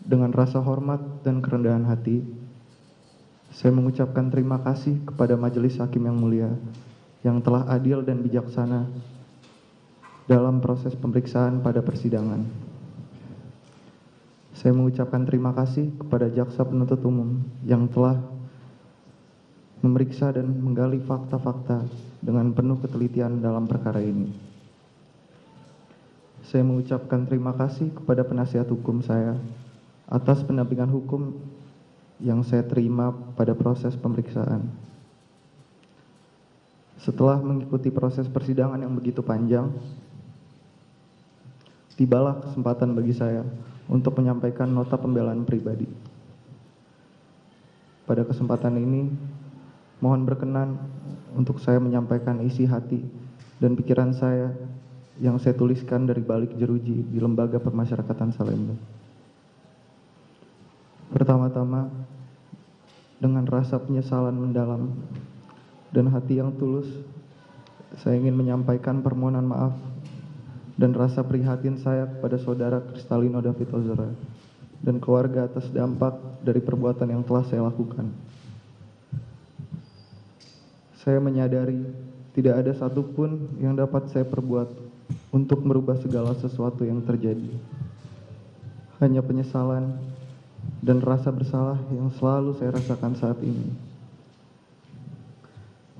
Dengan rasa hormat dan kerendahan hati, saya mengucapkan terima kasih kepada Majelis Hakim yang mulia, yang telah adil dan bijaksana dalam proses pemeriksaan pada persidangan. Saya mengucapkan terima kasih kepada Jaksa Penuntut Umum yang telah memeriksa dan menggali fakta-fakta dengan penuh ketelitian dalam perkara ini. Saya mengucapkan terima kasih kepada penasihat hukum saya atas pendampingan hukum yang saya terima pada proses pemeriksaan. Setelah mengikuti proses persidangan yang begitu panjang, tibalah kesempatan bagi saya untuk menyampaikan nota pembelaan pribadi. Pada kesempatan ini, mohon berkenan untuk saya menyampaikan isi hati dan pikiran saya yang saya tuliskan dari balik jeruji di Lembaga Permasyarakatan Salemba. Pertama-tama, dengan rasa penyesalan mendalam dan hati yang tulus, saya ingin menyampaikan permohonan maaf dan rasa prihatin saya kepada saudara Kristalino David Ozora dan keluarga atas dampak dari perbuatan yang telah saya lakukan. Saya menyadari tidak ada satupun yang dapat saya perbuat untuk merubah segala sesuatu yang terjadi. Hanya penyesalan dan rasa bersalah yang selalu saya rasakan saat ini.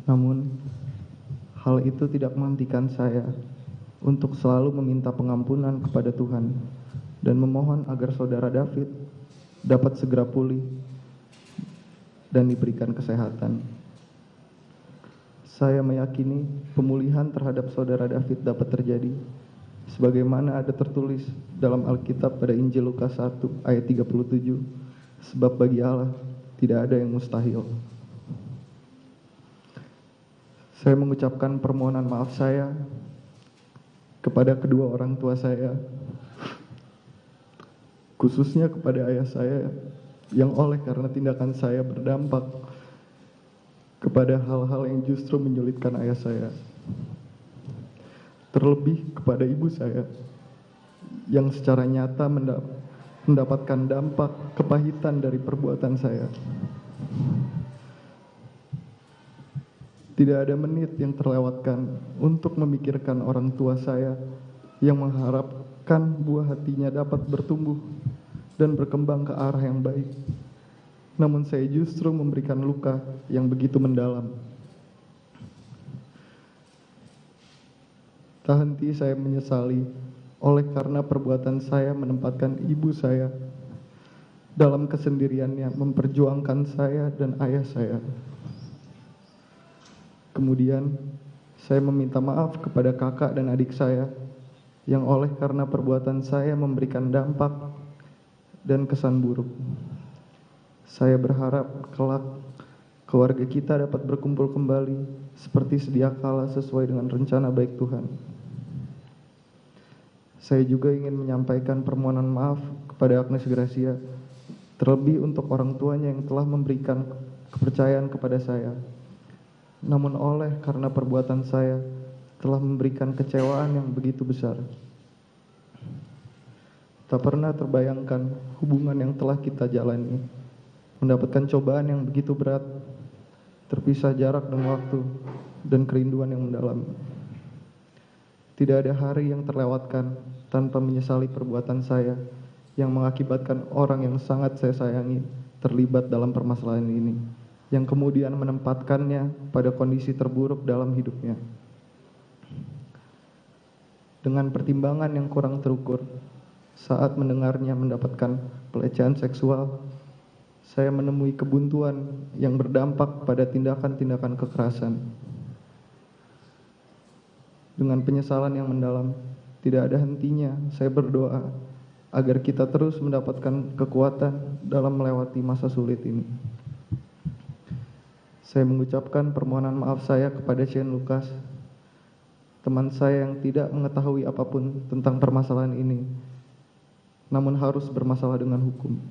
Namun, hal itu tidak menghentikan saya untuk selalu meminta pengampunan kepada Tuhan dan memohon agar saudara David dapat segera pulih dan diberikan kesehatan. Saya meyakini pemulihan terhadap saudara David dapat terjadi sebagaimana ada tertulis dalam Alkitab pada Injil Lukas 1 ayat 37, sebab bagi Allah tidak ada yang mustahil. Saya mengucapkan permohonan maaf saya kepada kedua orang tua saya, khususnya kepada ayah saya yang oleh karena tindakan saya berdampak kepada hal-hal yang justru menyulitkan ayah saya. Terlebih kepada ibu saya yang secara nyata mendapatkan dampak kepahitan dari perbuatan saya. Tidak ada menit yang terlewatkan untuk memikirkan orang tua saya yang mengharapkan buah hatinya dapat bertumbuh dan berkembang ke arah yang baik. Namun saya justru memberikan luka yang begitu mendalam. Tak henti saya menyesali oleh karena perbuatan saya menempatkan ibu saya dalam kesendiriannya memperjuangkan saya dan ayah saya. Kemudian saya meminta maaf kepada kakak dan adik saya yang oleh karena perbuatan saya memberikan dampak dan kesan buruk. Saya berharap kelak keluarga kita dapat berkumpul kembali seperti sedia kala sesuai dengan rencana baik Tuhan. Saya juga ingin menyampaikan permohonan maaf kepada Agnes Gracia, terlebih untuk orang tuanya yang telah memberikan kepercayaan kepada saya. Namun oleh karena perbuatan saya telah memberikan kecewaan yang begitu besar. Tak pernah terbayangkan hubungan yang telah kita jalani mendapatkan cobaan yang begitu berat, terpisah jarak dan waktu, dan kerinduan yang mendalam. Tidak ada hari yang terlewatkan tanpa menyesali perbuatan saya yang mengakibatkan orang yang sangat saya sayangi terlibat dalam permasalahan ini, yang kemudian menempatkannya pada kondisi terburuk dalam hidupnya. Dengan pertimbangan yang kurang terukur, saat mendengarnya mendapatkan pelecehan seksual, saya menemui kebuntuan yang berdampak pada tindakan-tindakan kekerasan. Dengan penyesalan yang mendalam, tidak ada hentinya saya berdoa agar kita terus mendapatkan kekuatan dalam melewati masa sulit ini. Saya mengucapkan permohonan maaf saya kepada Shane Lucas, teman saya yang tidak mengetahui apapun tentang permasalahan ini, namun harus bermasalah dengan hukum.